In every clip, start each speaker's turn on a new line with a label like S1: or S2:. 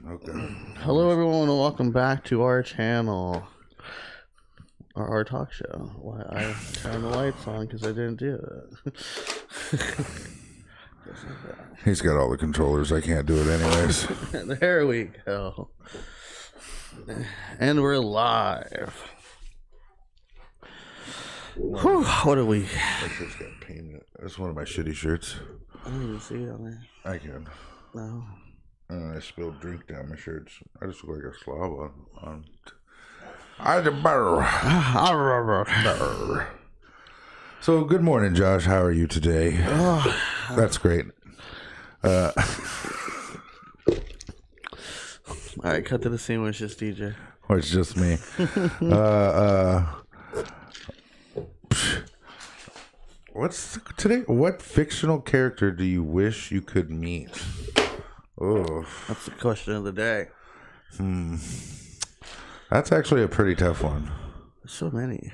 S1: Okay.
S2: Hello, everyone, and welcome back to our channel, our talk show. Why I turned the lights on because I didn't do it.
S1: He's got all the controllers. I can't do it anyways.
S2: There we go. And we're live. Whew, what are we?
S1: My shirt's got painted. That's one of my shitty shirts.
S2: I don't even see it on there.
S1: I can.
S2: No.
S1: I spilled drink down my shirts. I just look like a slob on. I the burr. So good morning, Josh. How are you today? That's great.
S2: All right, cut to the scene when it's just DJ.
S1: Or it's just me. What's today? What fictional character do you wish you could meet? Oh,
S2: That's the question of the day.
S1: That's actually a pretty tough one.
S2: There's so many.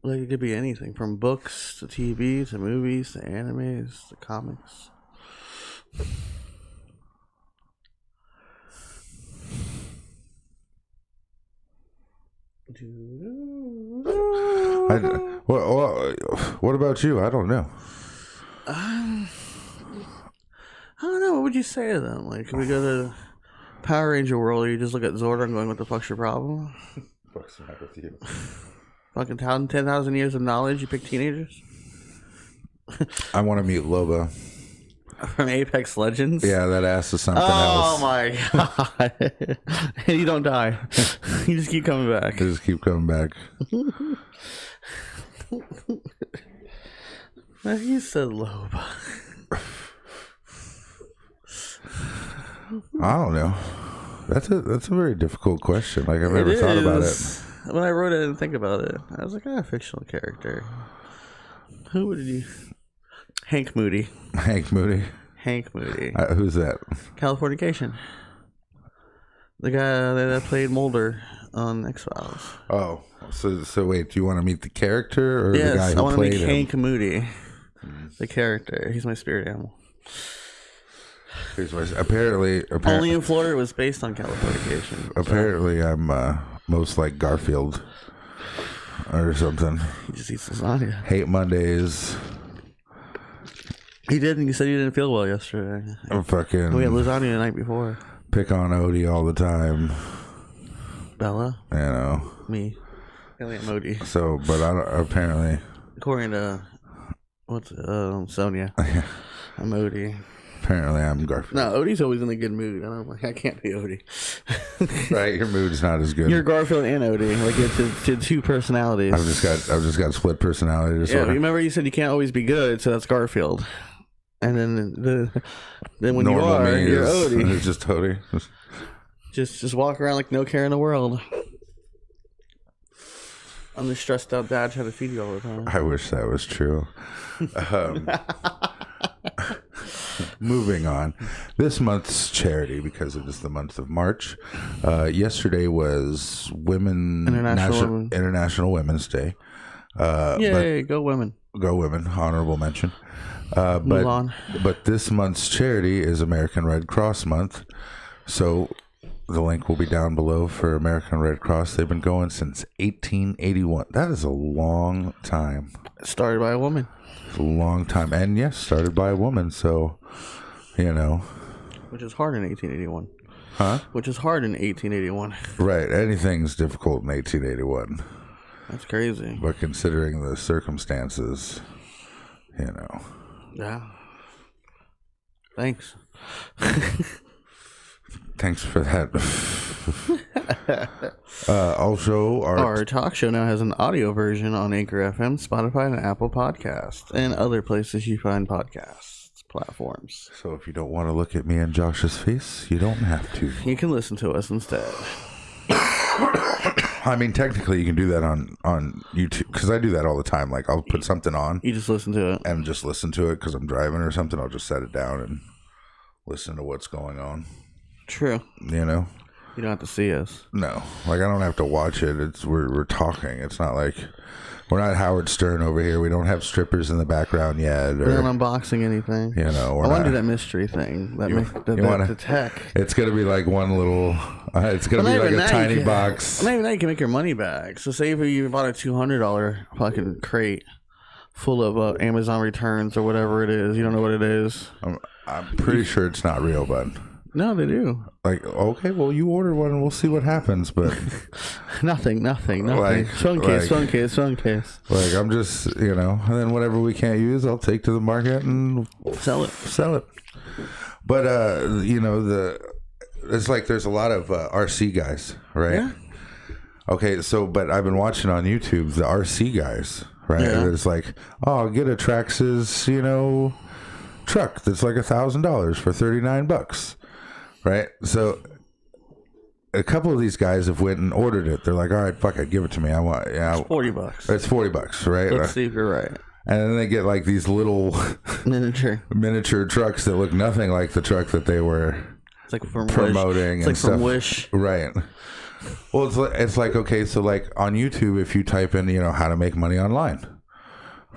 S2: Like, it could be anything from books to TV to movies to animes to comics.
S1: What about you? I don't know.
S2: I don't know. What would you say to them? Like, could we go to Power Ranger World, or you just look at Zordon going, what the fuck's your problem?
S1: What's the matter with you?
S2: Fucking 10,000 years of knowledge, you pick teenagers?
S1: I want to meet Loba.
S2: From Apex Legends?
S1: Yeah, that ass is something
S2: Oh
S1: else.
S2: my god. And you don't die. You just keep coming back.
S1: I just keep coming back.
S2: You said Loba.
S1: I don't know. That's a very difficult question. Like, I've never thought about it.
S2: When I wrote it, I didn't think about it. I was like, fictional character. Who would you? Hank Moody.
S1: Hank Moody.
S2: Hank Moody.
S1: Who's that?
S2: Californication. The guy that played Mulder on X-Files.
S1: Oh, so wait, do you want to meet the character or
S2: Yes,
S1: the guy
S2: I
S1: who
S2: want to
S1: played
S2: meet
S1: him?
S2: Hank Moody. The character. He's my spirit animal.
S1: Apparently,
S2: Only in Florida was based on Californication.
S1: Apparently, I'm most like Garfield or something.
S2: He just eats lasagna.
S1: Hate Mondays.
S2: He did, and he said he didn't feel well yesterday.
S1: I'm fucking.
S2: We had lasagna the night before.
S1: Pick on Odie all the time.
S2: Bella?
S1: You know.
S2: Me. Elliot Modi.
S1: So, but I don't, apparently.
S2: According to Sonia. I'm Odie.
S1: Apparently, I'm Garfield.
S2: No, Odie's always in a good mood. I can't be Odie.
S1: Right, your mood's not as good.
S2: You're Garfield and Odie. Like, it's two personalities.
S1: I've just got split personality disorder.
S2: Yeah, remember you said you can't always be good, so that's Garfield. And then when
S1: Normal
S2: you are,
S1: me
S2: you're
S1: is,
S2: Odie.
S1: It's just Odie.
S2: Just walk around like no care in the world. I'm the stressed out dad trying to feed you all the time.
S1: I wish that was true. Moving on. This month's charity, because it is the month of March. Yesterday was International Women's Day.
S2: Yay, go women.
S1: Go women. Honorable mention.
S2: Move on.
S1: But this month's charity is American Red Cross Month. So the link will be down below for American Red Cross. They've been going since 1881. That is a long time.
S2: Started by a woman.
S1: It's a long time. And yes, started by a woman. So, you know.
S2: Which is hard in 1881.
S1: Huh?
S2: Which is hard in 1881.
S1: Right. Anything's difficult in 1881.
S2: That's crazy.
S1: But considering the circumstances, you know.
S2: Yeah. Thanks.
S1: Thanks for that. Also,
S2: our talk show now has an audio version on Anchor FM, Spotify, and Apple Podcasts, and other places you find podcasts platforms.
S1: So if you don't want to look at me and Josh's face, you don't have to.
S2: You can listen to us instead.
S1: I mean, technically, you can do that on YouTube, because I do that all the time. Like, I'll put something on.
S2: You just listen to it.
S1: And just listen to it because I'm driving or something. I'll just set it down and listen to what's going on.
S2: True.
S1: You know?
S2: You don't have to see us.
S1: No, like I don't have to watch it. We're talking. It's not like we're not Howard Stern over here. We don't have strippers in the background yet.
S2: We're not unboxing anything.
S1: You know,
S2: I want to do that mystery thing. The tech.
S1: It's gonna be like one little. It's gonna be like a tiny box.
S2: Maybe now you can make your money back. So say if you bought a $200 fucking crate full of Amazon returns or whatever it is. You don't know what it is.
S1: I'm pretty sure it's not real, bud.
S2: No, they do.
S1: Like, okay, well, you order one and we'll see what happens, but...
S2: Nothing.
S1: Like,
S2: phone case.
S1: Like, I'm just, you know, and then whatever we can't use, I'll take to the market and...
S2: Sell it.
S1: But, you know, it's like there's a lot of RC guys, right?
S2: Yeah.
S1: Okay, so, but I've been watching on YouTube the RC guys, right?
S2: Yeah.
S1: It's like, oh, I'll get a Traxxas, you know, truck that's like $1,000 for $39. Right, so a couple of these guys have went and ordered it. They're like, "All right, fuck it, give it to me. I want." Yeah,
S2: it's $40.
S1: It's $40, right?
S2: Let's see if you're right.
S1: And then they get like these little miniature trucks that look nothing like the truck that they were promoting.
S2: It's like from Wish,
S1: right? Well, it's like okay, so like on YouTube, if you type in, you know, how to make money online,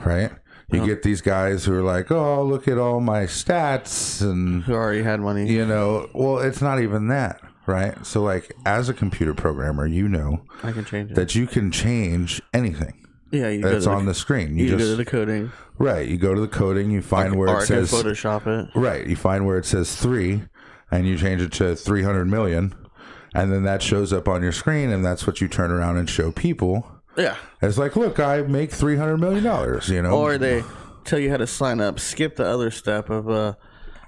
S1: right? You get these guys who are like, oh, look at all my stats, and
S2: who already had money.
S1: You know, well, it's not even that, right? So, like, as a computer programmer, you know,
S2: I can change it.
S1: That you can change anything.
S2: Yeah,
S1: that's on the screen.
S2: You just go to the coding.
S1: Right, you go to the coding. You find where it says
S2: Photoshop it.
S1: Right, you find where it says 3, and you change it to 300 million, and then that shows up on your screen, and that's what you turn around and show people.
S2: Yeah.
S1: It's like, look, I make $300 million, you know?
S2: Or they tell you how to sign up, skip the other step of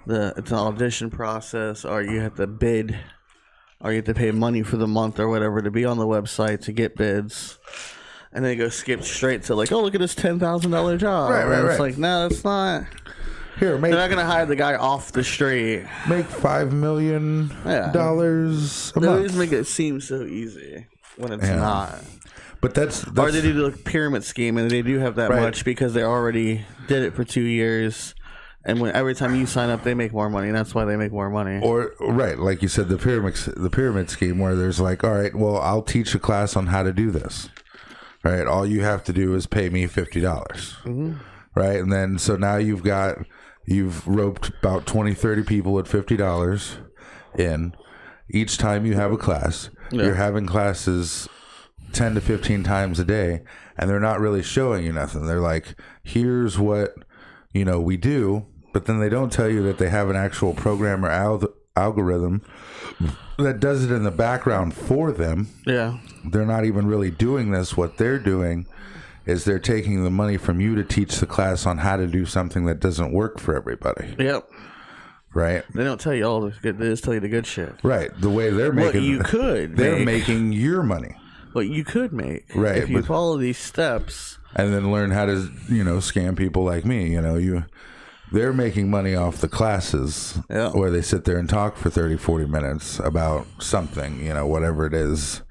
S2: it's an audition process, or you have to bid, or you have to pay money for the month or whatever to be on the website to get bids. And then they go skip straight to like, oh, look at this $10,000 job.
S1: Right.
S2: It's like, no, it's not.
S1: Here,
S2: they're not going to hire the guy off the street.
S1: Make $5 million a month.
S2: They always make it seem so easy when it's not.
S1: But that's
S2: or they do the pyramid scheme, and they do have that much because they already did it for 2 years, and every time you sign up, they make more money, and that's why they make more money.
S1: Or like you said, the pyramid scheme where there's like, all right, well, I'll teach a class on how to do this. Right, all you have to do is pay me $50. Right, and then so now you've roped about 20, 30 people at $50 in. Each time you have a class, you're having classes 10 to 15 times a day, and they're not really showing you nothing. They're like, here's what, you know, we do, but then they don't tell you that they have an actual program or algorithm that does it in the background for them.
S2: Yeah.
S1: They're not even really doing this. What they're doing is they're taking the money from you to teach the class on how to do something that doesn't work for everybody.
S2: Yep.
S1: Right?
S2: They don't tell you all the good, they just tell you the good shit.
S1: Right. The way they're making they're making your money.
S2: What you could make,
S1: right?
S2: If you follow these steps,
S1: and then learn how to, you know, scam people like me. You know, they're making money off the classes where they sit there and talk for 30, 40 minutes about something, you know, whatever it is,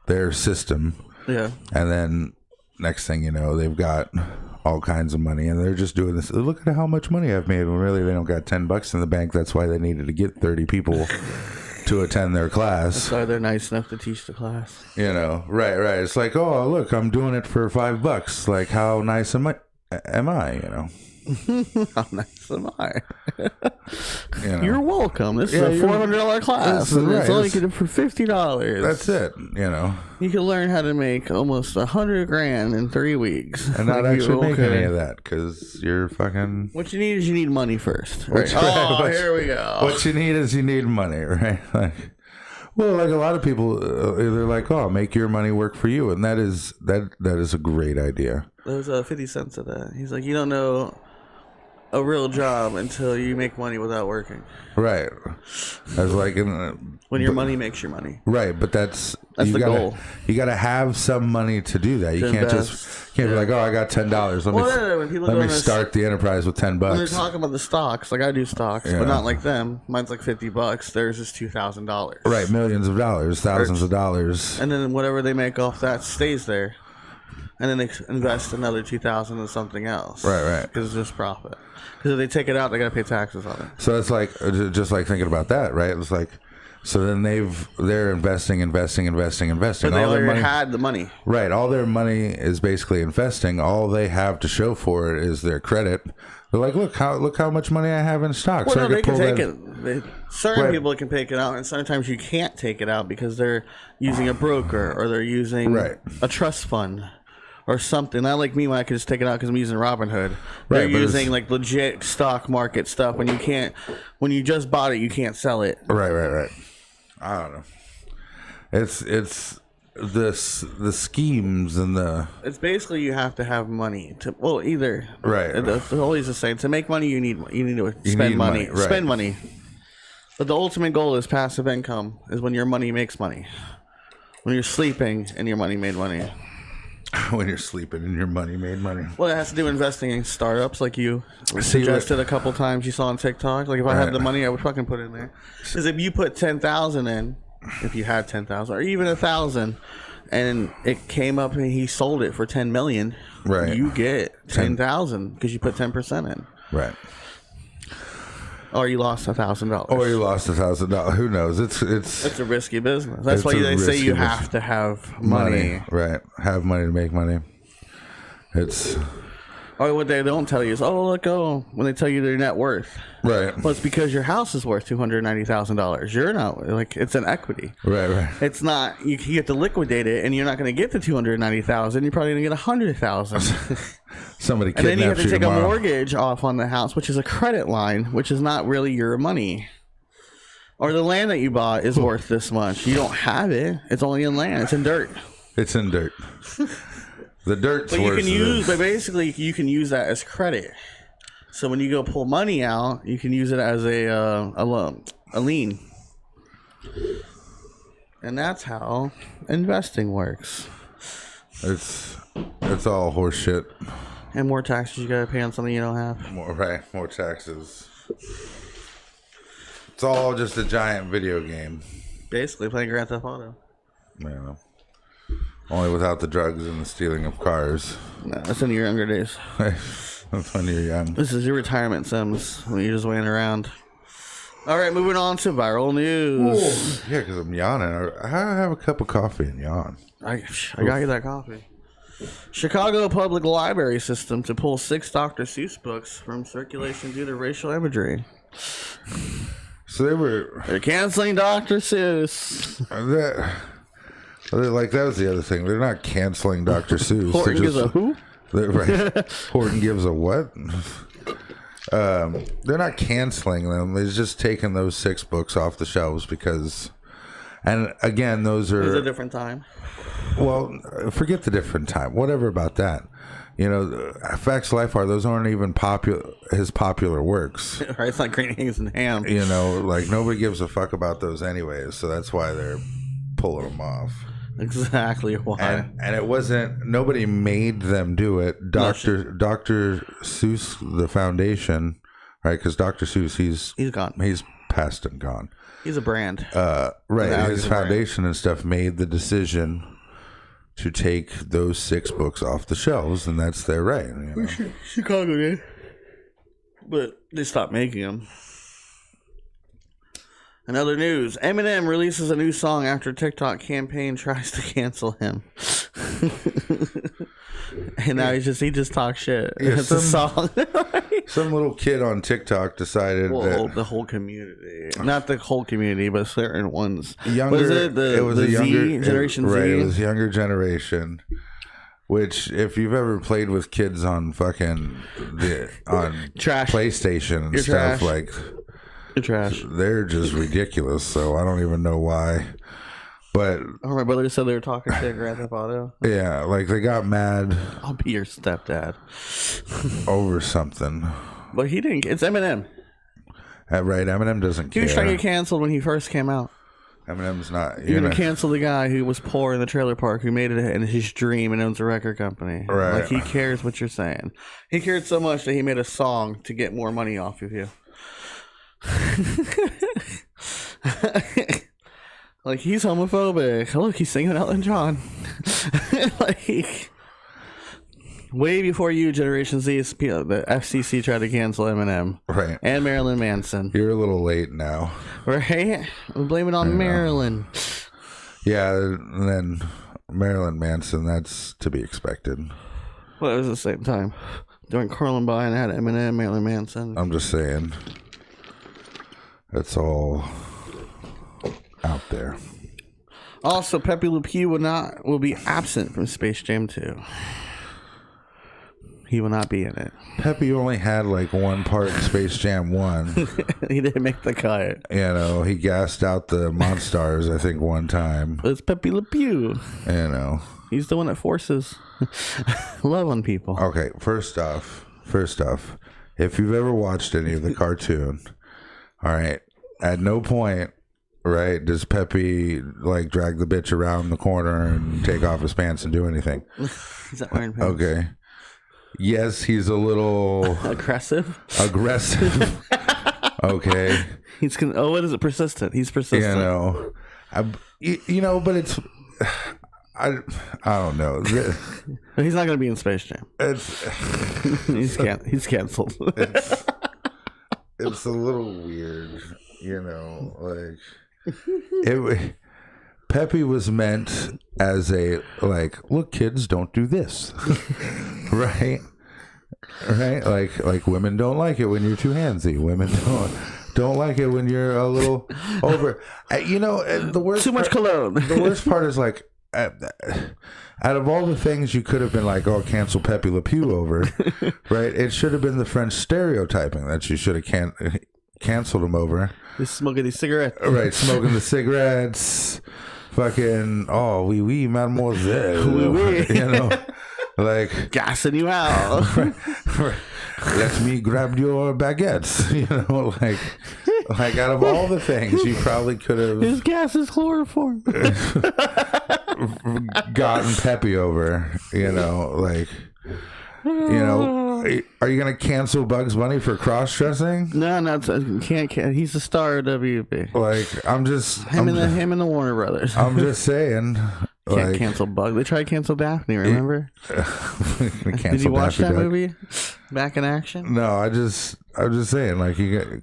S1: their system.
S2: Yeah.
S1: And then next thing you know, they've got all kinds of money, and they're just doing this. Look at how much money I've made. When really they don't got $10 in the bank. That's why they needed to get 30 people to attend their class.
S2: That's why they're nice enough to teach the class.
S1: You know, right. It's like, oh, look, I'm doing it for $5. Like, how nice am I? You know,
S2: how nice am I?
S1: You know.
S2: You're welcome. This is a $400 class, and it's only good for $50.
S1: That's it. You know,
S2: you can learn how to make almost $100,000 in 3 weeks,
S1: and not actually make any of that because you're fucking.
S2: What you need is you need money first. Right? Here we go.
S1: What you need is you need money, right? Like, well, like a lot of people, they're like, "Oh, make your money work for you," and that is a great idea.
S2: There's 50 cents of that. He's like, you don't know a real job until you make money without working.
S1: Right. That's like
S2: when your money makes your money.
S1: Right, but that's
S2: the goal.
S1: You got to have some money to do that. You can't be like, oh, I got $10. Let me start the enterprise with $10.
S2: When they're talking about the stocks, like I do stocks, but not like them. Mine's like $50. Theirs is $2,000.
S1: Right, millions of dollars, thousands of dollars,
S2: and then whatever they make off that stays there. And then they invest another $2,000 in something else.
S1: Right.
S2: Because it's just profit. Because if they take it out, they got to pay taxes on it.
S1: So it's like, just like thinking about that, right? It's like, So then they're investing.
S2: But they
S1: All their
S2: already
S1: money,
S2: had the money.
S1: right? All their money is basically investing. All they have to show for it is their credit. They're like, look how much money I have in stock.
S2: Well,
S1: so
S2: no,
S1: I can
S2: they can
S1: pull
S2: take
S1: that.
S2: it. Certain
S1: Right.
S2: people can take it out, and sometimes you can't take it out because they're using a broker or they're using
S1: Right.
S2: a trust fund or something. Not like me when I can just take it out because I'm using Robinhood. They're
S1: Right, but
S2: using like legit stock market stuff. When you just bought it, you can't sell it.
S1: Right. I don't know. It's the schemes and the
S2: It's basically you have to have money to either
S1: Right.
S2: It's always the same. To make money, you need to spend
S1: need
S2: money.
S1: money, right.
S2: Spend money. But the ultimate goal is passive income. Is when your money makes money. When you're sleeping and your money made money.
S1: when you're sleeping and your money made money.
S2: Well, it has to do with investing in startups, like you suggested a couple times. You saw on TikTok. Like if I had the money, I would fucking put it in there. Because if you put 10,000 in, if you had 10,000 or even 1,000, and it came up and he sold it for 10 million,
S1: Right.
S2: You get 10,000 because you put 10% in.
S1: Right.
S2: Or you lost $1,000.
S1: Or you lost $1,000. Who knows? It's
S2: a risky business. That's
S1: it's
S2: why
S1: a
S2: they say you
S1: risky
S2: have to have money.
S1: Right. Have money to make money. It's
S2: Or what they don't tell you is, when they tell you their net worth.
S1: right.
S2: Well, it's because your house is worth $290,000. You're not it's an equity.
S1: Right.
S2: It's not you get to liquidate it, and you're not going to get the $290,000. You're probably going to get $100,000.
S1: Somebody
S2: And then you have
S1: kidnaps
S2: to take
S1: tomorrow.
S2: a mortgage off on the house, which is a credit line, which is not really your money. Or the land that you bought is worth this much. You don't have it. It's only in land. It's in dirt.
S1: It's in dirt. The dirt's
S2: But
S1: worse.
S2: but basically you can use that as credit. So when you go pull money out, you can use it as a lien. And that's how investing works.
S1: It's all horse shit.
S2: And more taxes you gotta pay on something you don't have.
S1: More taxes. It's all just a giant video game.
S2: Basically playing Grand Theft Auto.
S1: You know. Only without the drugs and the stealing of cars.
S2: No, that's in your younger days.
S1: That's when you're young.
S2: This is your retirement Sims when you're just waiting around. All right, moving on to viral news.
S1: Yeah, because I'm yawning. I have a cup of coffee and yawn.
S2: I gotta get that coffee. Chicago Public Library system to pull 6 Dr. Seuss books from circulation due to racial imagery.
S1: So
S2: They're canceling Dr. Seuss.
S1: that was the other thing. They're not canceling Dr. Seuss.
S2: Horton gives a who?
S1: Right. Horton gives a what? They're not canceling them. They're just taking those 6 books off the shelves because, and again, those are.
S2: It was a different time.
S1: Well, forget the different time. Whatever about that. You know, Facts Life Art, those aren't even his popular works.
S2: Right, it's not green eggs and ham.
S1: You know, like nobody gives a fuck about those anyways. So that's why they're pulling them off.
S2: Exactly why.
S1: And it wasn't, nobody made them do it. Dr. Seuss, the foundation, right? Because Dr. Seuss,
S2: He's gone.
S1: He's past and gone.
S2: He's a brand.
S1: Right. His foundation and stuff made the decision to take those 6 books off the shelves, and that's their right. You know?
S2: Chicago did. But they stopped making them. In other news, Eminem releases a new song after TikTok campaign tries to cancel him. And now he just talks shit.
S1: Yeah,
S2: It's a song.
S1: Some little kid on TikTok decided that
S2: the whole community, not the whole community, but certain ones.
S1: younger.
S2: Was it
S1: was a younger
S2: generation Z?
S1: Right, it was younger generation. Which, if you've ever played with kids on fucking on
S2: Trash.
S1: PlayStation and
S2: You're
S1: stuff,
S2: trash.
S1: like
S2: You're trash.
S1: they're just ridiculous. So I don't even know why. But
S2: My brother said they were talking shit Grand Theft Auto.
S1: yeah, like they got mad
S2: I'll be your stepdad.
S1: over something.
S2: But he didn't. It's Eminem.
S1: Right, Eminem doesn't
S2: He
S1: care.
S2: was trying to get canceled when he first came out.
S1: Eminem's not.
S2: You're going to cancel the guy who was poor in the trailer park, who made it in his dream and owns a record company.
S1: Right.
S2: Like, he cares what you're saying. He cared so much that he made a song to get more money off of you. Like, he's homophobic. Look, he's singing Elton John. Like, Way before you, Generation Z, the FCC tried to cancel Eminem.
S1: Right.
S2: And Marilyn Manson.
S1: You're a little late now.
S2: Right? We blame it on Marilyn.
S1: Yeah, and then Marilyn Manson, that's to be expected.
S2: Well, it was the same time. During Columbine, I had Eminem, Marilyn Manson.
S1: I'm just saying. It's all out there.
S2: Also, Pepe Le Pew will be absent from Space Jam 2. He will not be in it.
S1: Pepe only had like one part in Space Jam 1.
S2: He didn't make the cut.
S1: You know, he gassed out the Monstars, I think, one time.
S2: It's Pepe Le Pew.
S1: You know.
S2: He's the one that forces love on people.
S1: Okay, first off, if you've ever watched any of the cartoon, all right, at no point, right, does Pepe like drag the bitch around the corner and take off his pants and do anything.
S2: He's not wearing pants.
S1: Okay. Yes, he's a little
S2: aggressive.
S1: Okay.
S2: He's gonna. Oh, what is it? Persistent. He's persistent.
S1: You know, but it's. I don't know.
S2: He's not going to be in Space Jam. He's canceled.
S1: It's a little weird, you know. Like Pepe was meant as a look, kids, don't do this, right? Right? Like women don't like it when you're too handsy. Women don't like it when you're a little over. You know, the worst.
S2: Too much cologne.
S1: The worst part is like. Out of all the things you could have been like, oh, cancel Pepe Le Pew over, right? It should have been the French stereotyping that you should have canceled him over.
S2: He's smoking these cigarettes.
S1: Right, smoking the cigarettes. Fucking, oh, oui, mademoiselle.
S2: Oui.
S1: You know, like.
S2: Gassing you out.
S1: Let me grab your baguettes. You know, like out of all the things you probably could have.
S2: His gas is chloroform.
S1: Gotten Pepe over, you know, like, you know, are you gonna cancel Bugs Bunny for cross-dressing?
S2: No, can't. He's the star of WB.
S1: Like,
S2: him and the Warner Brothers.
S1: I'm just saying,
S2: can't cancel Bugs. They tried to cancel Daphne. Remember? Did you watch that movie? Back in Action?
S1: No, I'm just saying, like,
S2: do you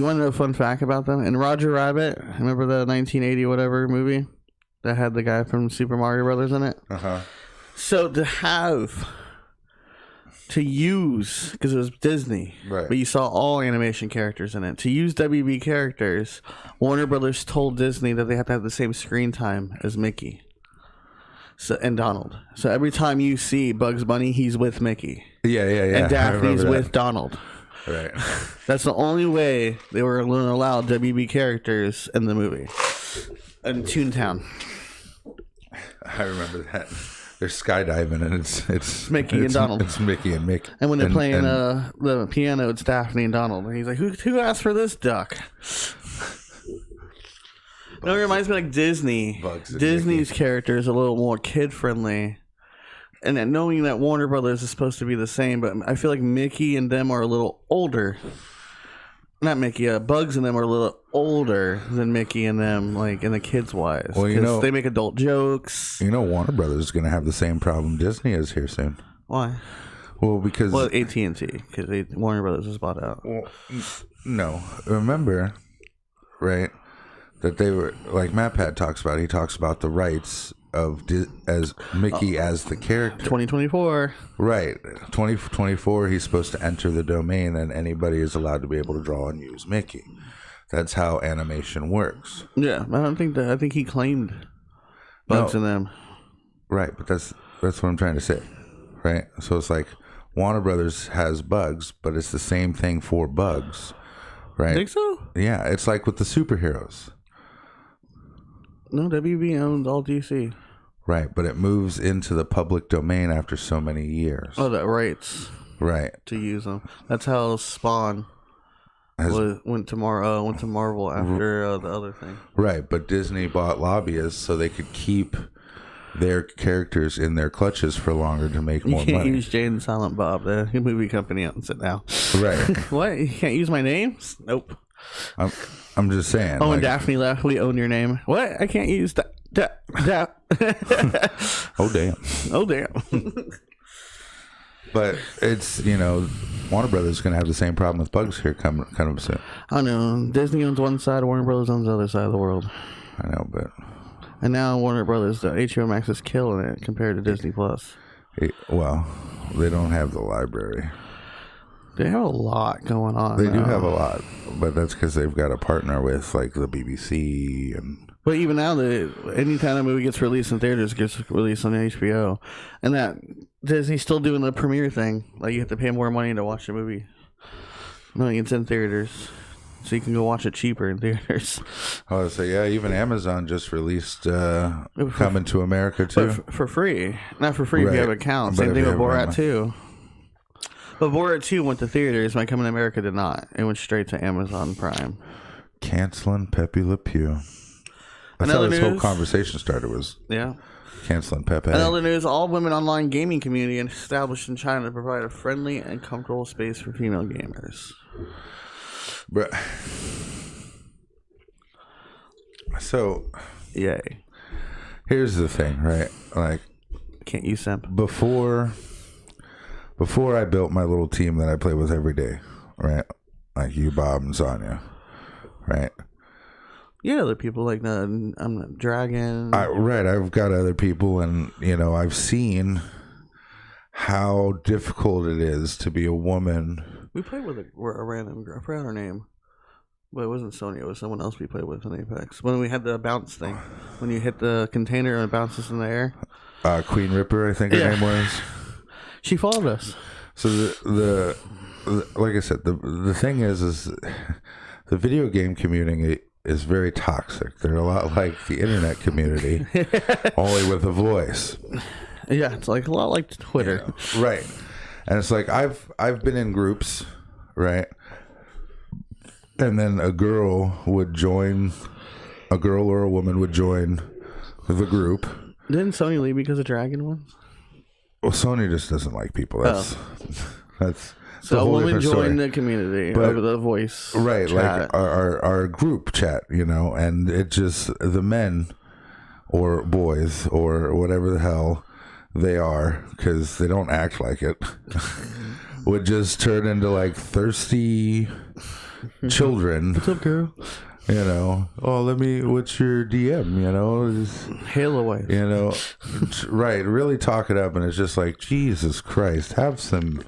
S2: want to know a fun fact about them? In Roger Rabbit, remember the 1980 whatever movie that had the guy from Super Mario Brothers in it? So to use, because it was Disney,
S1: right?
S2: But you saw all animation characters in it. To use WB characters, Warner Brothers told Disney that they have to have the same screen time as Mickey. And Donald. So every time you see Bugs Bunny, he's with Mickey.
S1: Yeah.
S2: And Daphne's with Donald.
S1: Right.
S2: That's the only way they were going to allow WB characters in the movie. In Toontown.
S1: I remember that. They're skydiving and it's
S2: Mickey and Donald.
S1: It's Mickey and Mick.
S2: And when they're playing the piano, it's Daphne and Donald. And he's like, who asked for this duck? No, it reminds me like Disney. Disney's character is a little more kid friendly, and then knowing that Warner Brothers is supposed to be the same, but I feel like Mickey and them are a little older. Not Mickey, Bugs and them are a little older than Mickey and them, like in the kids wise.
S1: Well, you know,
S2: they make adult jokes.
S1: You know, Warner Brothers is going to have the same problem Disney is here soon.
S2: Why?
S1: Well, because
S2: AT&T, because Warner Brothers was bought out.
S1: Well, no, remember, right? That they were like MatPat talks about. He talks about the rights of as Mickey as the character.
S2: 2024.
S1: Right, 2024. He's supposed to enter the domain, and anybody is allowed to be able to draw and use Mickey. That's how animation works.
S2: Yeah, I don't think that. I think he claimed Bugs and them.
S1: Right, but that's what I'm trying to say. Right, so it's like Warner Brothers has Bugs, but it's the same thing for Bugs. Right?
S2: Think so?
S1: Yeah, it's like with the superheroes.
S2: No, WB owns all DC.
S1: Right, but it moves into the public domain after so many years.
S2: Oh, the rights.
S1: Right.
S2: To use them. That's how Spawn went to Marvel after the other thing.
S1: Right, but Disney bought lobbyists so they could keep their characters in their clutches for longer to make more money.
S2: You can't use Jay and Silent Bob, the movie company, out and sit now.
S1: Right.
S2: What? You can't use my name? Nope.
S1: I'm just saying.
S2: Oh, and Daphne left. We own your name. What? I can't use that.
S1: Oh, damn.
S2: Oh, damn.
S1: But it's, Warner Brothers is going to have the same problem with bugs here coming kind of soon.
S2: I know. Disney owns one side, Warner Brothers owns the other side of the world.
S1: I know, but...
S2: And now Warner Brothers, the HBO Max is killing it compared to Disney Plus.
S1: Well, they don't have the library.
S2: They have a lot going on.
S1: They do have a lot, but that's because they've got a partner with, like, the BBC and...
S2: But even now, anytime a movie gets released in theaters, it gets released on HBO. And that Disney's still doing the premiere thing. Like, you have to pay more money to watch the movie. No, it's in theaters. So you can go watch it cheaper in theaters.
S1: Oh, so yeah, even Amazon just released Coming to America, too.
S2: For free. Not for free if you have an account. Same thing with Borat 2. But Borat 2 went to theaters. My Coming to America did not. It went straight to Amazon Prime.
S1: Canceling Pepe Le Pew. That's how this whole conversation started, was canceling Pepe.
S2: In other news, all women online gaming community established in China to provide a friendly and comfortable space for female gamers.
S1: But so,
S2: yay.
S1: Here's the thing, right? Like,
S2: can't you simp?
S1: Before I built my little team that I play with every day, right? Like you, Bob, and Sonia, right?
S2: Yeah, other people like I'm the Dragon.
S1: Right, I've got other people, and I've seen how difficult it is to be a woman.
S2: We played with a random girl. I forgot her name, but it wasn't Sonya. It was someone else we played with in Apex. When we had the bounce thing, when you hit the container and it bounces in the air.
S1: Queen Ripper, I think her name was.
S2: She followed us.
S1: So the like I said, the thing is the video game community is very toxic. They're a lot like the internet community, only with a voice.
S2: Yeah, it's like a lot like Twitter.
S1: Right. And it's like I've been in groups, right? And then a girl or a woman would join the group.
S2: Didn't Sony leave because of Dragon once?
S1: Well, Sony just doesn't like people. That's
S2: so a woman joined the community over the voice,
S1: right?
S2: Chat.
S1: Like our group chat, and it just the men or boys or whatever the hell they are, because they don't act like it, would just turn into like thirsty children.
S2: What's up, girl?
S1: What's your DM? Just,
S2: Halo wife.
S1: Right, really talk it up, and it's just like, Jesus Christ, have some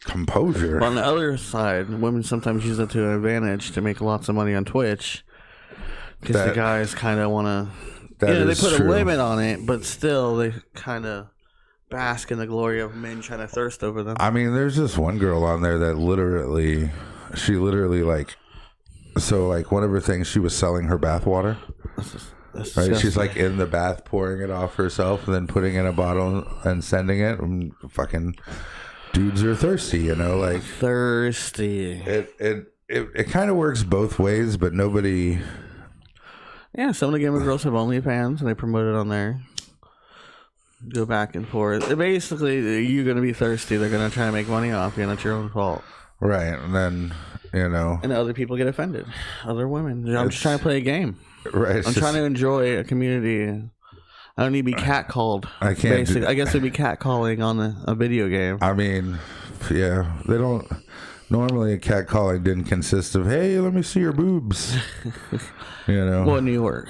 S1: composure.
S2: But on the other side, women sometimes use it to an advantage to make lots of money on Twitch, because the guys kind of want to. They put a limit on it, but still, they kind of bask in the glory of men trying to thirst over them.
S1: I mean, there's this one girl on there that literally like. So, like, one of her things, she was selling her bath water.
S2: That's
S1: right? She's, like, in the bath, pouring it off herself, and then putting it in a bottle and sending it. And fucking dudes are thirsty, like.
S2: Thirsty.
S1: It kind of works both ways, but nobody.
S2: Yeah, some of the gamer girls have OnlyFans, and they promote it on there. Go back and forth. Basically, you're going to be thirsty. They're going to try to make money off you, and it's your own fault.
S1: Right, and then,
S2: And other people get offended. Other women. I'm just trying to play a game.
S1: Right.
S2: I'm trying to enjoy a community. I don't need to be catcalled.
S1: I can't.
S2: I guess it'd be catcalling on a video game.
S1: I mean, yeah, they don't. Normally, catcalling didn't consist of, hey, let me see your boobs.
S2: Well, in New York.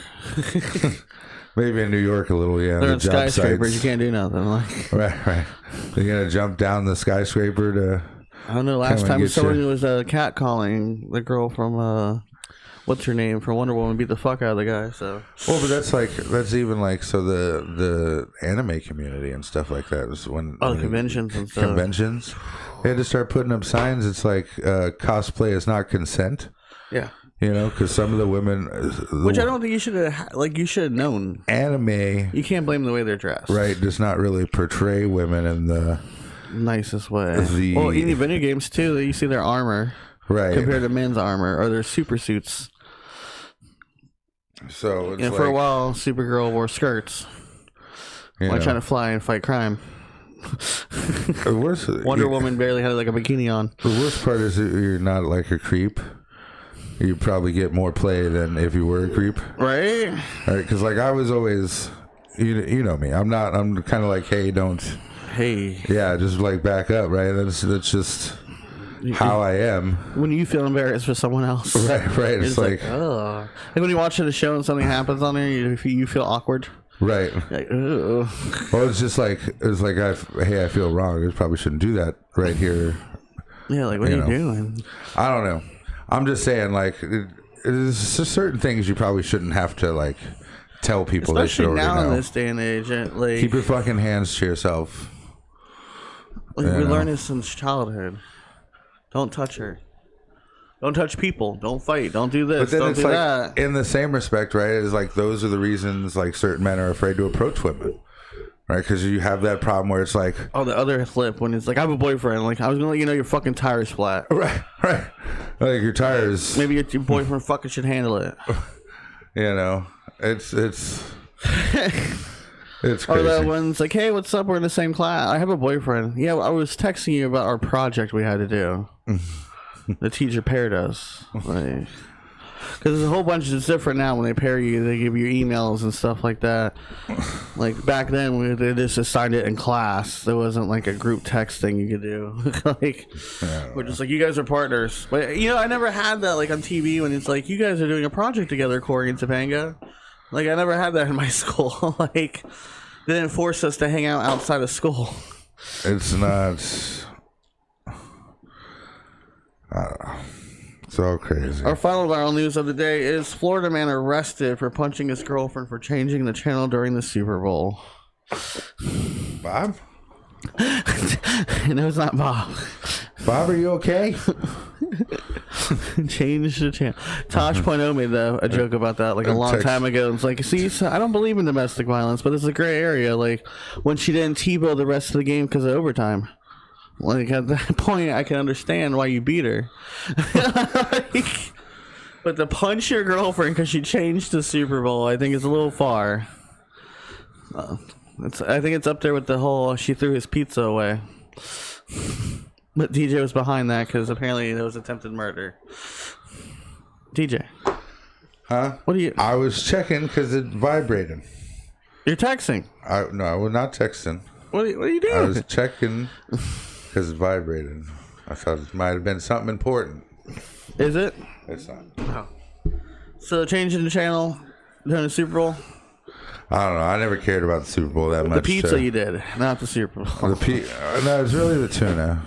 S1: Maybe in New York a little, yeah.
S2: They're in skyscrapers. You can't do nothing.
S1: Right. You're going to jump down the skyscraper to...
S2: I don't know. Last time someone was catcalling the girl from what's her name from Wonder Woman beat the fuck out of the guy. So
S1: well, but that's even like so the anime community and stuff like that was when
S2: conventions and stuff.
S1: Conventions, they had to start putting up signs. It's like cosplay is not consent.
S2: Yeah.
S1: Because some of the women,
S2: which I don't think you should have you should have known.
S1: Anime,
S2: you can't blame the way they're dressed.
S1: Right, does not really portray women in the
S2: nicest way. Well, in video games too, you see their armor,
S1: right,
S2: compared to men's armor or their super suits.
S1: So it's
S2: for a while, Supergirl wore skirts while trying to fly and fight crime. Wonder Woman barely had like a bikini on.
S1: The worst part is that you're not like a creep. You probably get more play than if you were a creep,
S2: right?
S1: Because like I was always, you know me. I'm kind of like, hey, don't
S2: hey.
S1: Yeah, just like back up, right? That's just how I am.
S2: When you feel embarrassed for someone else.
S1: Right. It's like,
S2: oh. Like when you watch a show and something happens on there, you feel awkward.
S1: Right.
S2: Like, ugh.
S1: Well, it's like, I feel wrong. I probably shouldn't do that right here.
S2: Yeah, like, what are you doing?
S1: I don't know. I'm just saying, like, there's just certain things you probably shouldn't have to, like, tell people.
S2: Especially
S1: they should
S2: now
S1: already know.
S2: in this day and age. Like,
S1: keep your fucking hands to yourself.
S2: Like, we learn this since childhood. Don't touch her. Don't touch people. Don't fight. Don't do this.
S1: But then
S2: don't
S1: it's
S2: do
S1: like,
S2: that.
S1: in the same respect, right? Is like those are the reasons like certain men are afraid to approach women, right? Because you have that problem where it's like,
S2: oh, the other flip when it's like, I have a boyfriend. Like, I was gonna let you know your fucking tire's flat.
S1: right. Like your tires.
S2: Maybe your boyfriend fucking should handle it.
S1: You know, it's crazy.
S2: Or that one's like, hey, what's up? We're in the same class. I have a boyfriend. Yeah, I was texting you about our project we had to do. The teacher paired us. Like, because there's a whole bunch. It's different now when they pair you. They give you emails and stuff like that. Like back then, they just assigned it in class. There wasn't like a group text thing you could do. Like, we're just like, you guys are partners. But I never had that like on TV when it's like, you guys are doing a project together, Corey and Topanga. Like, I never had that in my school. Like, they didn't force us to hang out outside of school.
S1: It's not. It's all crazy.
S2: Our final viral news of the day is Florida man arrested for punching his girlfriend for changing the channel during the Super Bowl.
S1: Bob?
S2: No, it's not Bob.
S1: Bob, are you okay?
S2: Change the channel. Tosh.0 made a joke about that like a long time ago. It's like, see, I don't believe in domestic violence, but it's a gray area. Like when she didn't Tebow the rest of the game because of overtime. Like at that point, I can understand why you beat her. But to punch your girlfriend because she changed the Super Bowl, I think is a little far. I think it's up there with the whole she threw his pizza away. But DJ was behind that because apparently there was attempted murder. DJ.
S1: Huh?
S2: What are you?
S1: I was checking because it vibrated.
S2: You're texting.
S1: No, I was not texting.
S2: What are you doing?
S1: I was checking because it vibrated. I thought it might have been something important.
S2: Is it?
S1: It's not.
S2: Oh. So changing the channel during the Super Bowl?
S1: I don't know. I never cared about the Super Bowl that much.
S2: The pizza you did, not the Super Bowl.
S1: No, it's really the tuna.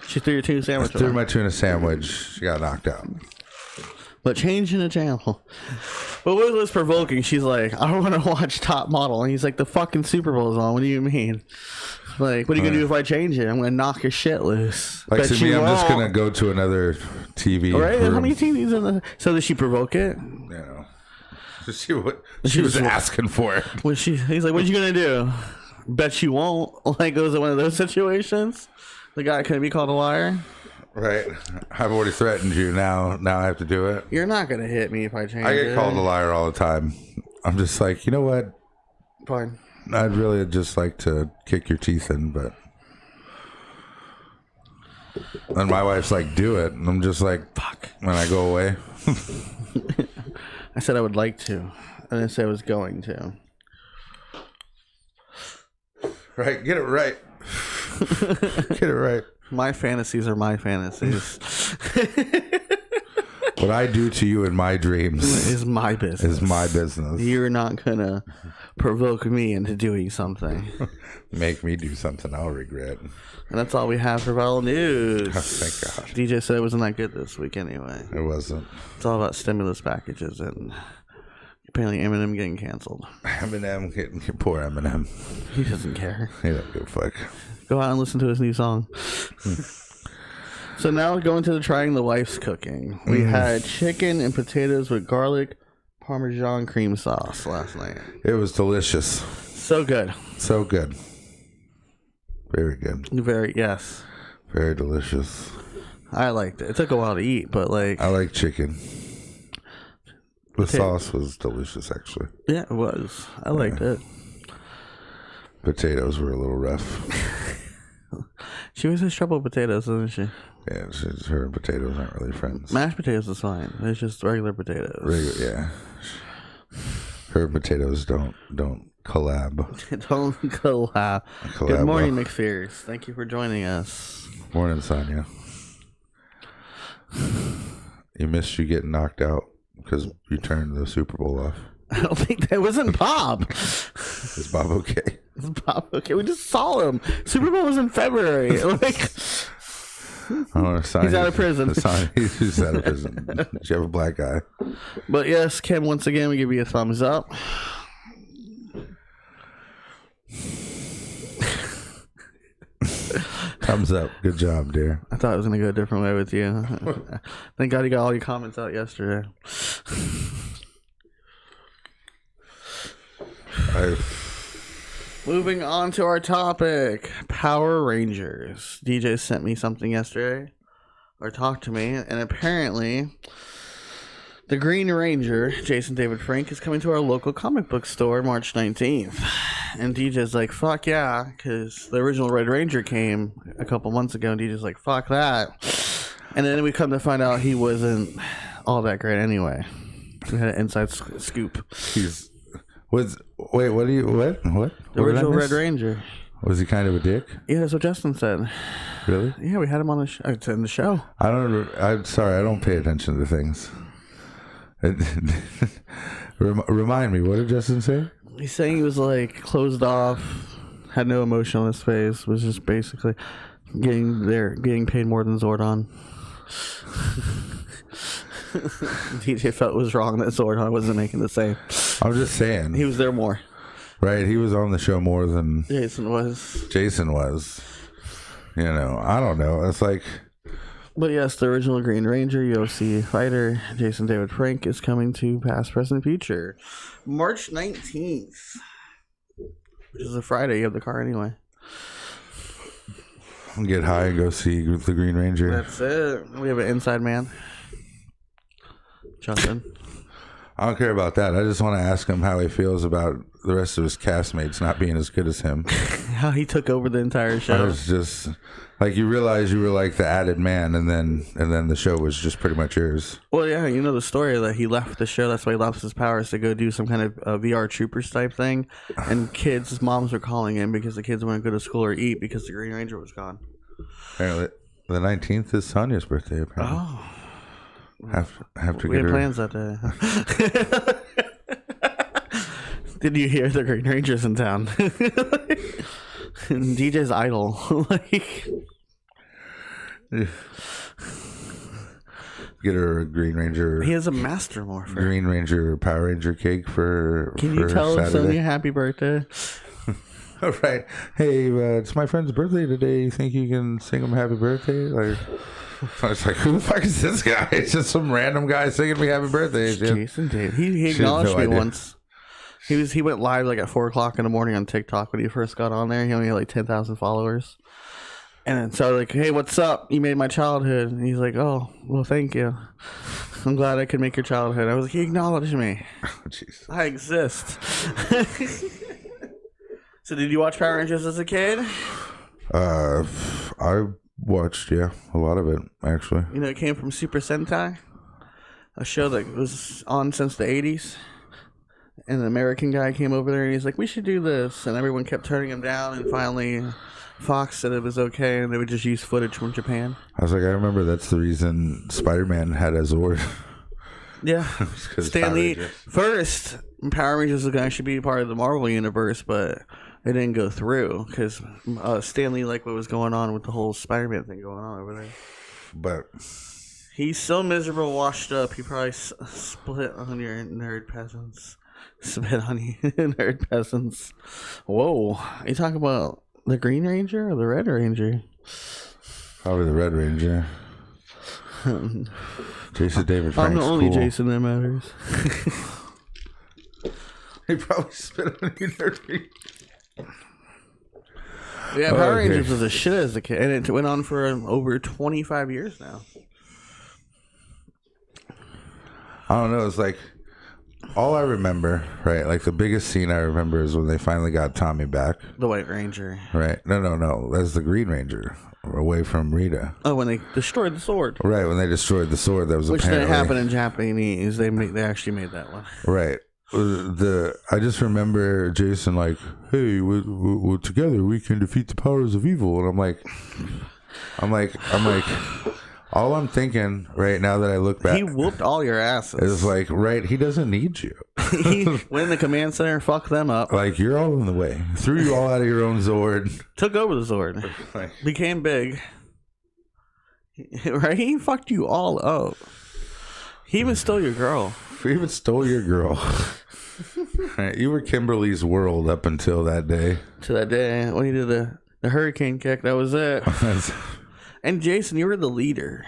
S2: She threw your tuna sandwich.
S1: Threw my tuna sandwich. She got knocked out.
S2: But changing the channel. But what was provoking? She's like, I don't want to watch Top Model. And he's like, the fucking Super Bowl is on. What do you mean? Like, what are you going to do if I change it? I'm going to knock your shit loose.
S1: Like, to me, I'm just going to go to another TV room.
S2: How many TVs in the... So did she provoke it?
S1: You know. She was asking for it.
S2: He's like, what you going to do? Bet you won't. Like, was it one of those situations? The guy couldn't be called a liar?
S1: Right. I've already threatened you. Now I have to do it.
S2: You're not going to hit me if I change it.
S1: I get called a liar all the time. I'm just like, you know what?
S2: Fine.
S1: I'd really just like to kick your teeth in, but... And my wife's like, do it. And I'm just like, fuck. When I go away.
S2: I said I would like to. I didn't say I was going to.
S1: Right. Get it right. Get it right.
S2: My fantasies are my fantasies.
S1: What I do to you in my dreams
S2: is my business.
S1: Is my business.
S2: You're not going to provoke me into doing something.
S1: Make me do something I'll regret.
S2: And that's all we have for viral news.
S1: Oh, thank God.
S2: DJ said it wasn't that good this week anyway.
S1: It wasn't.
S2: It's all about stimulus packages and apparently Eminem getting canceled.
S1: Poor Eminem.
S2: He doesn't care.
S1: He doesn't give a fuck.
S2: Go out and listen to his new song. So now going to trying the wife's cooking. We had chicken and potatoes with garlic Parmesan cream sauce last night.
S1: It was delicious.
S2: So good.
S1: So good. Very good.
S2: Yes.
S1: Very delicious.
S2: I liked it. It took a while to eat, but like...
S1: I like chicken. The sauce was delicious, actually.
S2: Yeah, it was. I liked it.
S1: Potatoes were a little rough.
S2: She always has trouble with potatoes, doesn't she?
S1: Yeah, her and potatoes aren't really friends.
S2: Mashed potatoes is fine. It's just regular potatoes.
S1: Yeah. Her potatoes don't collab.
S2: Don't collab.
S1: Collab.
S2: Good morning, McPhears. Thank you for joining us.
S1: Morning, Sonia. You missed you getting knocked out because you turned the Super Bowl off.
S2: I don't think that wasn't Bob.
S1: Is Bob okay?
S2: Is Bob okay? We just saw him. Super Bowl was in February. Like, he's out of prison.
S1: He's out of prison. You have a black guy.
S2: But yes, Kim, once again, we give you a thumbs up.
S1: Thumbs up. Good job, dear.
S2: I thought it was going to go a different way with you. Thank God you got all your comments out yesterday. Moving on to our topic, Power Rangers. DJ sent me something yesterday, or talked to me, and apparently the Green Ranger, Jason David Frank, is coming to our local comic book store March 19th. And DJ's like, fuck yeah, because the original Red Ranger came a couple months ago, and DJ's like, fuck that. And then we come to find out he wasn't all that great anyway. We had an inside scoop.
S1: What? The
S2: original Red Ranger.
S1: Was he kind of a dick?
S2: Yeah, that's what Justin said.
S1: Really?
S2: Yeah, we had him on the show. It's in the show.
S1: I'm sorry, I don't pay attention to things. Remind me, what did Justin say?
S2: He's saying he was like closed off, had no emotion on his face, was just basically getting paid more than Zordon. DJ felt it was wrong that Zordon wasn't making the same.
S1: I'm just saying.
S2: He was there more.
S1: Right, he was on the show more than
S2: Jason was.
S1: You know, I don't know. It's like...
S2: But yes, the original Green Ranger, UFC fighter, Jason David Frank, is coming to Past, Present, Future. March 19th. Which is a Friday. You have the car anyway.
S1: Get high and go see the Green Ranger.
S2: That's it. We have an inside man. Justin.
S1: I don't care about that. I just want to ask him how he feels about the rest of his castmates not being as good as him.
S2: How he took over the entire show.
S1: I was just like, you realize you were like the added man, and then the show was just pretty much yours.
S2: Well, yeah, you know the story that he left the show. That's why he lost his powers, to go do some kind of VR Troopers type thing. And his moms were calling him because the kids wouldn't go to school or eat because the Green Ranger was gone.
S1: Apparently, the 19th is Sonia's birthday. Apparently.
S2: Oh.
S1: Have to
S2: we
S1: get
S2: had
S1: her.
S2: Plans that day. Did you hear the Green Ranger's in town? DJ's idol.
S1: Get her a Green Ranger.
S2: He is a master morpher.
S1: Green Ranger Power Ranger cake for.
S2: Can you tell
S1: Saturday?
S2: Sonia happy birthday?
S1: All right. Hey, it's my friend's birthday today. You think you can sing him happy birthday? Like, I was like, who the fuck is this guy? It's just some random guy singing me happy birthday.
S2: Jason Dave. He acknowledged me once. He went live like at 4:00 in the morning on TikTok when he first got on there. He only had like 10,000 followers. And so I was like, hey, what's up? You made my childhood. And he's like, oh, well, thank you. I'm glad I could make your childhood. I was like, he acknowledged me.
S1: Oh, jeez.
S2: I exist. So did you watch Power Rangers as a kid?
S1: I watched, a lot of it, actually.
S2: You know, it came from Super Sentai, a show that was on since the 80s. And an American guy came over there and he's like, we should do this. And everyone kept turning him down. And finally, Fox said it was okay. And they would just use footage from Japan.
S1: I was like, I remember that's the reason Spider-Man had a Zord.
S2: Yeah. Stan Lee. First, Power Rangers was going to actually be part of the Marvel universe, but it didn't go through because Stan Lee liked what was going on with the whole Spider-Man thing going on over there.
S1: But
S2: he's so miserable, washed up, he probably split on your nerd peasants. Spit on you, nerd peasants. Whoa. Are you talking about the Green Ranger or the Red Ranger?
S1: Probably the Red Ranger. Jason David Frank's
S2: I'm the only
S1: cool.
S2: Jason that matters.
S1: He probably spit on you, nerd.
S2: Yeah, Power Rangers was a shit as a kid, and it went on for over 25 years now.
S1: I don't know. It's like all I remember, right? Like the biggest scene I remember is when they finally got Tommy back.
S2: The White Ranger.
S1: Right? No. That's the Green Ranger away from Rita.
S2: Oh, when they destroyed the sword.
S1: Right when they destroyed the sword, that was
S2: which
S1: apparently
S2: didn't happen in Japanese. They actually made that one.
S1: Right. I just remember Jason like, hey, we're together we can defeat the powers of evil, and I'm like, all I'm thinking right now that I look back,
S2: he whooped all your asses.
S1: is like, right, he doesn't need you.
S2: He went in the command center, fucked them up.
S1: Like, you're all in the way. Threw you all out of your own Zord.
S2: Took over the Zord. Became big. Right? He fucked you all up. He even stole your girl.
S1: He even stole your girl. Right, you were Kimberly's world up until that day.
S2: To that day when he did the hurricane kick. That was it. And Jason, you were the leader.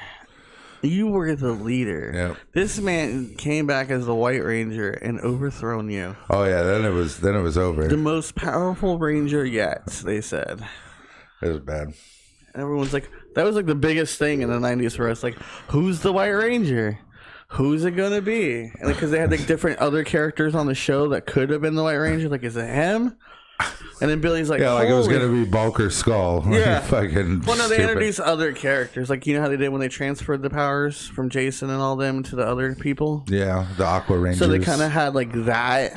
S2: You were the leader.
S1: Yep.
S2: This man came back as the White Ranger and overthrown you.
S1: Oh yeah, then it was over.
S2: The most powerful Ranger yet, they said.
S1: It was bad.
S2: Everyone's like, that was like the biggest thing in the 90s for us. Like, who's the White Ranger? Who's it gonna be? And because they had like different other characters on the show that could have been the White Ranger. Like, is it him? And then Billy's like,
S1: yeah, like it was gonna be Bulk or Skull.
S2: Yeah.
S1: Fucking.
S2: Well, no, they
S1: stupid.
S2: introduced other characters. Like, you know how they did when they transferred the powers from Jason and all them to the other people?
S1: Yeah, the Aqua Rangers.
S2: So they kind of had like that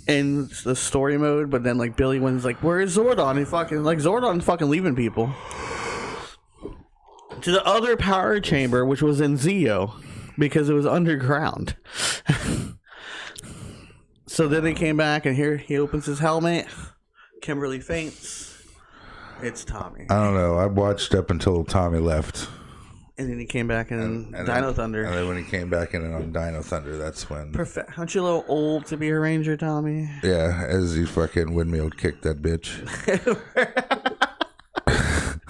S2: in the story mode, but then like Billy was like, where is Zordon? He fucking like Zordon fucking leaving people to the other power chamber, which was in Zeo because it was underground. So then they came back, and here he opens his helmet. Kimberly faints. It's Tommy.
S1: I don't know. I watched up until Tommy left.
S2: And then he came back in Dino Thunder.
S1: And then when he came back in on Dino Thunder, that's when...
S2: Perfect. Aren't you a little old to be a ranger, Tommy?
S1: Yeah, as he fucking windmill kicked that bitch.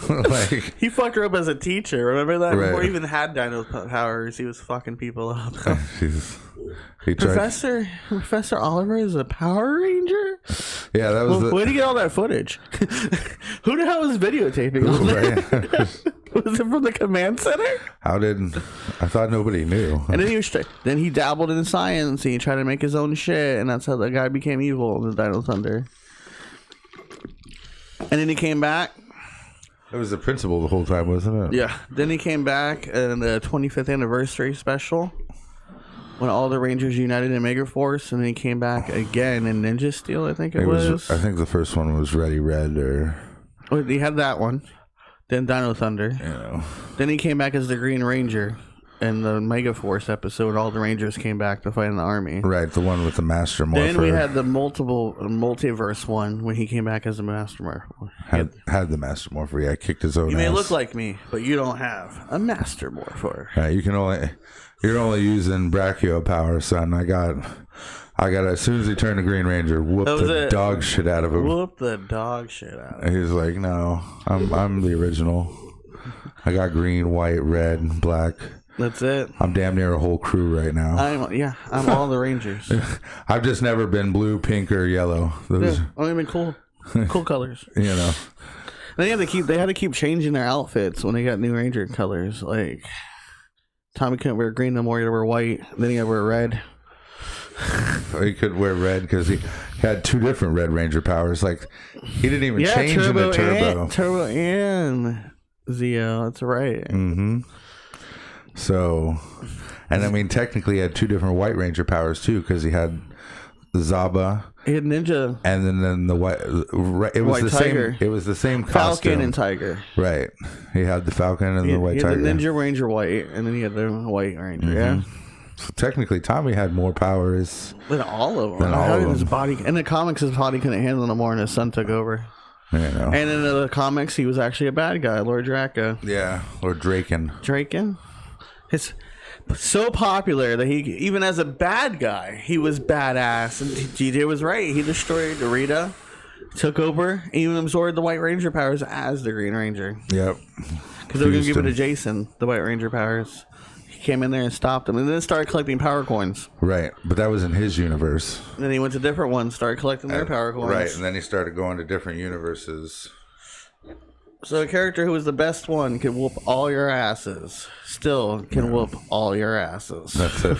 S1: Like,
S2: he fucked her up as a teacher. Remember that?
S1: Right.
S2: Before he even had Dino powers, he was fucking people up.
S1: Professor
S2: Oliver is a Power Ranger?
S1: Yeah, that was
S2: where did he get all that footage? Who the hell was videotaping all that? Was it from the command center?
S1: I thought nobody knew.
S2: And then he dabbled in science and he tried to make his own shit, and that's how the guy became evil in the Dino Thunder. And then he came back.
S1: It was the principal the whole time, wasn't it?
S2: Yeah. Then he came back in the 25th anniversary special when all the Rangers united in Megaforce, and then he came back again in Ninja Steel, I think it was.
S1: I think the first one was Ready Red, or...
S2: Well, he had that one. Then Dino Thunder.
S1: You know.
S2: Then he came back as the Green Ranger in the Megaforce episode. All the Rangers came back to fight in the army.
S1: Right, the one with the Master Morpher.
S2: Then we had the multiverse one when he came back as the Master Morpher.
S1: Had the Master Morpher. Yeah, kicked his own
S2: You may
S1: ass.
S2: look like me, but you don't have a Master Morpher.
S1: Yeah, you're only using Brachio power, son. I got as soon as he turned to Green Ranger, whoop the dog shit out of him.
S2: Whoop the dog shit out of him.
S1: He was like, no, I'm the original. I got green, white, red, black.
S2: That's it.
S1: I'm damn near a whole crew right now.
S2: I'm all the Rangers.
S1: I've just never been blue, pink, or yellow. Those,
S2: only been cool colors.
S1: You know.
S2: They had to keep changing their outfits when they got new Ranger colors. Like Tommy couldn't wear green no more; he had to wear white. Then he had to wear red.
S1: He could wear red because he had two different Red Ranger powers. Like he didn't even change into Turbo.
S2: Turbo and Zeo. That's right.
S1: Mm-hmm. So, and I mean, technically, he had two different White Ranger powers too, because he had Zaba.
S2: He had Ninja,
S1: and then the white. It was
S2: White
S1: the
S2: Tiger.
S1: same. It was the same
S2: Falcon
S1: costume.
S2: and Tiger.
S1: Right. He had the Falcon and the White Tiger.
S2: He had the Ninja Ranger White, and then he had the White Ranger. Mm-hmm. Yeah.
S1: So technically, Tommy had more powers
S2: than all of them. His body in the comics, his body couldn't handle no more, and his son took over.
S1: You know.
S2: And in the comics, he was actually a bad guy, Lord Draco.
S1: Yeah, Lord Draken.
S2: It's so popular that he, even as a bad guy, he was badass. And GJ was right. He destroyed Rita, took over, even absorbed the White Ranger powers as the Green Ranger.
S1: Yep.
S2: Because they were going to give it to Jason, the White Ranger powers. He came in there and stopped him, and then started collecting power coins.
S1: Right, but that was in his universe.
S2: And then he went to different ones, started collecting their power coins.
S1: Right, and then he started going to different universes.
S2: So a character who was the best one can whoop all your asses. Still can whoop all your asses.
S1: That's it.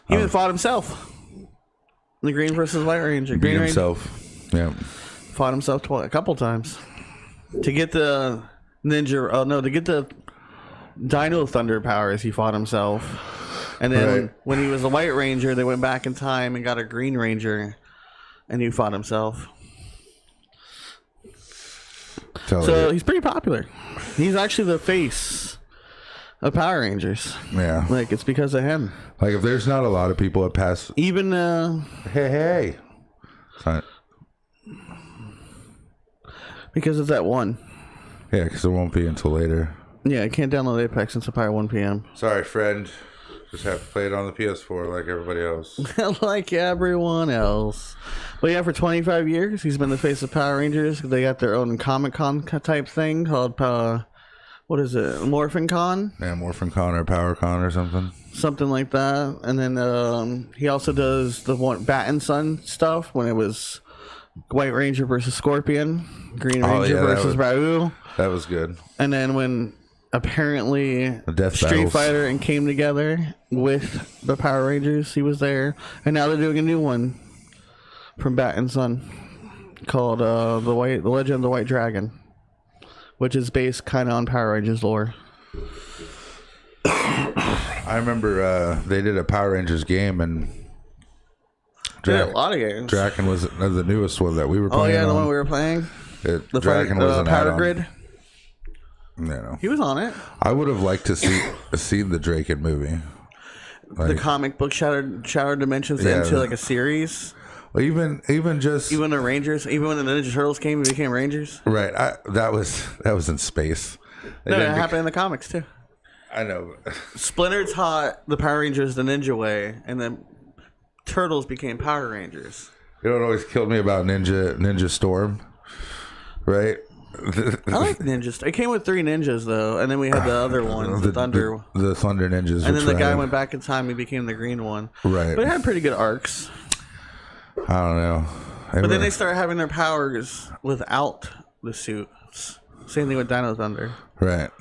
S2: He even fought himself. The Green versus White Ranger.
S1: Green himself. Yeah.
S2: Fought himself a couple times. To get the Ninja... Oh, no. To get the Dino Thunder powers, he fought himself. And then when he was a White Ranger, they went back in time and got a Green Ranger, and he fought himself. So he's pretty popular. He's actually the face of Power Rangers.
S1: Yeah.
S2: Like, it's because of him.
S1: Like, if there's not a lot of people that pass...
S2: Even,
S1: Hey. Sorry.
S2: Because it's at 1.
S1: Yeah, because it won't be until later.
S2: Yeah, I can't download Apex until probably 1 p.m.
S1: Sorry, friend. Just have to play it on the PS4 like everybody else.
S2: Like everyone else. But yeah, for 25 years, he's been the face of Power Rangers. They got their own Comic-Con type thing called, what is it, Morphin Con?
S1: Yeah, Morphin Con or Power Con or something.
S2: Something like that. And then he also does the one Bat and Sun stuff when it was White Ranger versus Scorpion, Green Ranger versus Raoul.
S1: That was good.
S2: And then when apparently Street Fighter and came together with the Power Rangers, he was there. And now they're doing a new one from Bat and Sun called the Legend of the White Dragon, which is based kind of on Power Rangers lore.
S1: I remember they did a Power Rangers game, and
S2: a lot of games.
S1: Draken was the newest one that we were playing.
S2: Oh yeah, the one we were playing.
S1: The Draken was an
S2: Power Grid.
S1: No,
S2: he was on it.
S1: I would have liked to see the Draken movie.
S2: Like, the comic book Shattered Dimensions into like a series.
S1: Well, even
S2: the Rangers, even when the Ninja Turtles came, we became Rangers.
S1: Right. That was in space.
S2: No, it happened in the comics too.
S1: I know.
S2: Splinter taught the Power Rangers the ninja way, and then Turtles became Power Rangers.
S1: You know what always killed me about Ninja Storm? Right?
S2: I like Ninja. It came with 3 ninjas though, and then we had the other ones, the Thunder.
S1: The Thunder Ninjas.
S2: And then the guy went back in time, he became the green one.
S1: Right.
S2: But it had pretty good arcs.
S1: I don't know.
S2: But then they started having their powers without the suits. Same thing with Dino Thunder.
S1: Right.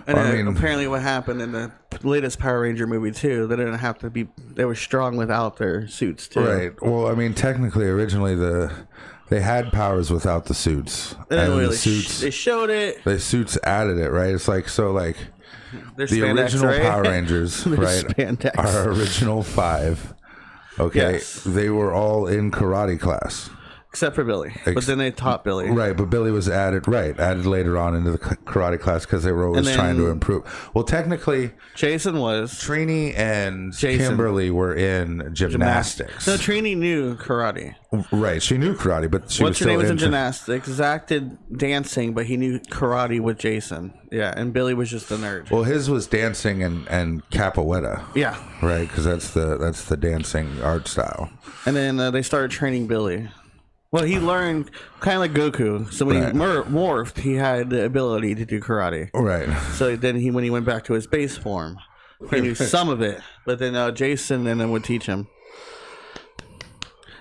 S2: And apparently what happened in the latest Power Ranger movie too, they didn't have to be, they were strong without their suits too.
S1: Right. Well, I mean, technically, originally they had powers without the suits.
S2: And the suits, they showed it.
S1: The suits added it, right? It's like, so like
S2: the
S1: spandex, original
S2: right?
S1: Power Rangers, right?
S2: Spandex.
S1: Our original 5. Okay.
S2: Yes.
S1: They were all in karate class.
S2: Except for Billy. But then they taught Billy.
S1: Right, but Billy was added later on into the karate class because they were always trying to improve. Well, technically,
S2: Jason was.
S1: Trini and Kimberly were in gymnastics.
S2: No, Trini knew karate.
S1: Right, she knew karate, but she was still
S2: Name was in gymnastics. Zach did dancing, but he knew karate with Jason. Yeah, and Billy was just a nerd.
S1: Well, his was dancing and capoeira.
S2: Yeah.
S1: Right, because that's the dancing art style.
S2: And then they started training Billy. Well, he learned kind of like Goku. So when he morphed, he had the ability to do karate.
S1: Right.
S2: So then when he went back to his base form, he knew some of it. But then Jason and then would teach him.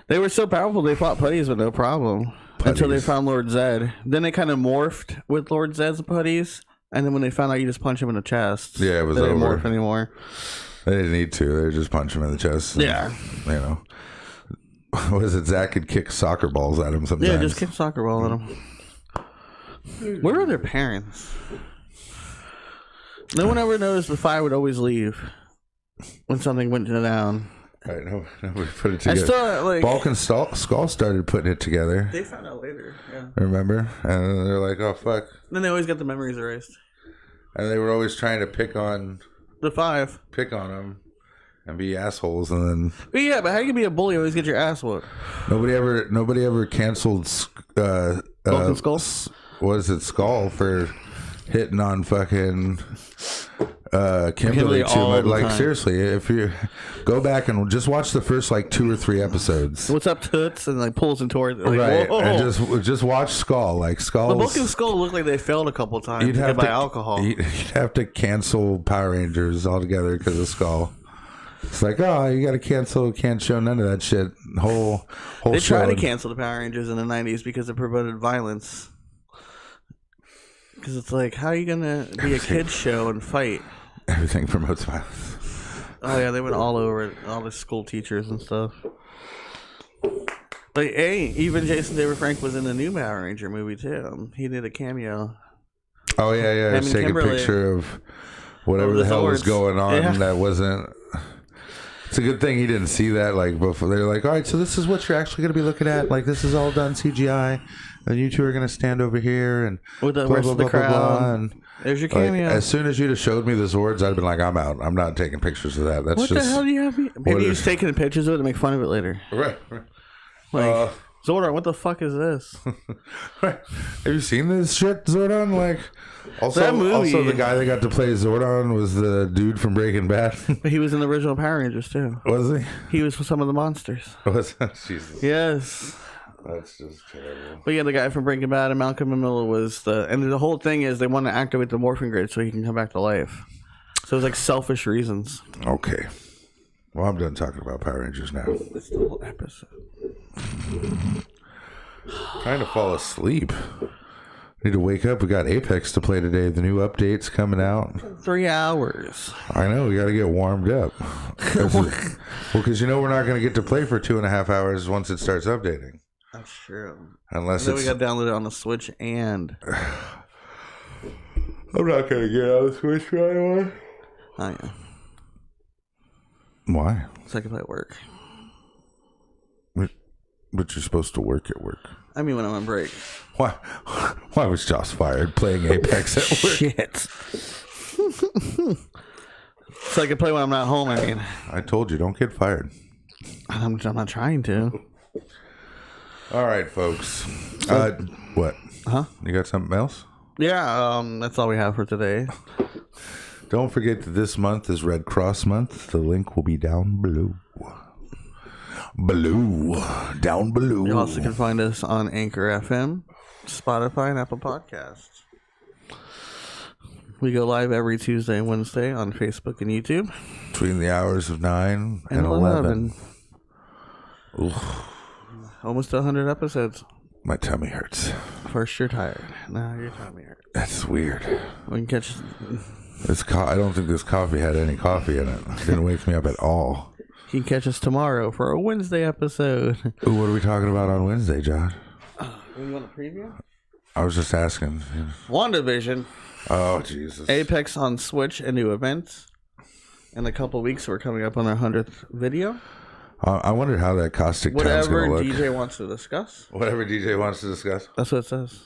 S2: They were so powerful, they fought putties with no problem. Until they found Lord Zed. Then they kind of morphed with Lord Zed's putties. And then when they found out you just punch him in the chest.
S1: Yeah, it was
S2: they didn't
S1: over.
S2: Morph anymore.
S1: They didn't need to. They just punch him in the chest. And,
S2: yeah.
S1: You know. What is it? Zach could kick soccer balls at him sometimes.
S2: Yeah, just kick soccer ball at him. Where are their parents? No one ever noticed the 5 would always leave when something went down.
S1: Right, nobody put it together.
S2: I still, like,
S1: Bulk and Skull started putting it together.
S2: They found out later, yeah.
S1: Remember? And they're like, oh, fuck.
S2: Then they always got the memories erased.
S1: And they were always trying to pick on
S2: the 5.
S1: Pick on them. And be assholes, and then.
S2: But yeah, but how you can be a bully and always get your ass whooped?
S1: Nobody ever canceled.
S2: Skull.
S1: What is it, Skull for hitting on fucking Kimberly too much? Like seriously, if you go back and just watch the first like 2 or 3 episodes.
S2: What's up, Toots? And like pulls him towards like,
S1: right,
S2: whoa.
S1: And just watch Skull. Like Skull.
S2: The Bulk and Skull looked like they failed a couple times. You'd have to alcohol.
S1: You'd have to cancel Power Rangers altogether because of Skull. It's like, oh, you got to cancel, can't show none of that shit. Whole
S2: They
S1: show.
S2: tried to cancel the Power Rangers in the 90s because it promoted violence. Because it's like, how are you going to be a kid's show and fight?
S1: Everything promotes violence.
S2: Oh, yeah, they went all over it. All the school teachers and stuff. Like, hey, even Jason David Frank was in the new Power Ranger movie, too. He did a cameo.
S1: Oh, yeah. Take a picture of whatever the hell was going on that wasn't... It's a good thing he didn't see that. Like before, they're like, all right, so this is what you're actually going to be looking at. Like this is all done CGI, and you two are going to stand over here and
S2: with the rest of the crowd.
S1: And
S2: there's your cameo.
S1: As soon as you'd have showed me the Zords, I'd have been like, I'm out. I'm not taking pictures of that. That's
S2: what
S1: just
S2: the hell do you have me? Maybe he's taking pictures of it to make fun of it later.
S1: Right.
S2: Like Zordon, what the fuck is this?
S1: Right. Have you seen this shit, Zordon? Like, also the guy that got to play Zordon was the dude from Breaking Bad.
S2: But he was in the original Power Rangers too.
S1: Was he?
S2: He was for some of the monsters.
S1: Was Jesus?
S2: Yes.
S1: That's just terrible.
S2: But yeah, the guy from Breaking Bad and Malcolm and Miller was and the whole thing is they want to activate the morphing grid so he can come back to life. So it was like selfish reasons.
S1: Okay. Well, I'm done talking about Power Rangers now.
S2: It's the whole episode.
S1: Trying to fall asleep. Need to wake up. We got Apex to play today. The new update's coming out.
S2: 3 hours.
S1: I know. We got to get warmed up. Well, because we're not going to get to play for 2.5 hours once it starts updating.
S2: That's true.
S1: Unless
S2: we got downloaded on the Switch and.
S1: I'm not going to get on the Switch right away.
S2: Oh, yeah.
S1: Why?
S2: So I can play at work.
S1: But you're supposed to work at work.
S2: I mean, when I'm on break.
S1: Why was Joss fired playing Apex at work?
S2: Shit. So I can play when I'm not home, I mean.
S1: I told you, don't get fired.
S2: I'm not trying to.
S1: All right, folks. What?
S2: Huh?
S1: You got something else?
S2: Yeah, that's all we have for today.
S1: Don't forget that this month is Red Cross Month. The link will be down below. Down below.
S2: You also can find us on Anchor FM, Spotify, and Apple Podcasts. We go live every Tuesday and Wednesday on Facebook and YouTube.
S1: Between the hours of 9 and 11.
S2: Almost 100 episodes.
S1: My tummy hurts.
S2: First you're tired. Now your tummy hurts.
S1: That's weird.
S2: We can catch...
S1: I don't think this coffee had any coffee in it. It didn't wake me up at all.
S2: You can catch us tomorrow for a Wednesday episode.
S1: Ooh, what are we talking about on Wednesday, John?
S2: You want a preview?
S1: I was just asking.
S2: WandaVision.
S1: Oh, Jesus.
S2: Apex on Switch, a new event. In a couple weeks, we're coming up on our 100th video.
S1: I wondered how that caustic town's going to look.
S2: Whatever DJ wants to discuss.
S1: Whatever DJ wants to discuss.
S2: That's what it says.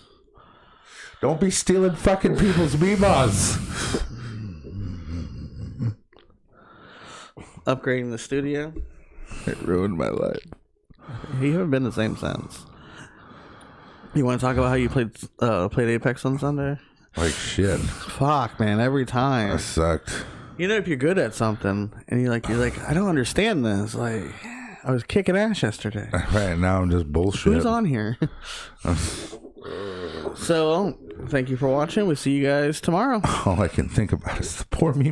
S1: Don't be stealing fucking people's Memas.
S2: Upgrading the studio.
S1: It ruined my life.
S2: You haven't been the same since. You want to talk about how you played Apex on Sunday?
S1: Like shit.
S2: Fuck, man, every time.
S1: That sucked.
S2: You know, if you're good at something and you're like, I don't understand this. Like, I was kicking ass yesterday.
S1: Right now, I'm just bullshit.
S2: Who's on here? So, thank you for watching. We'll see you guys tomorrow.
S1: All I can think about is the poor me.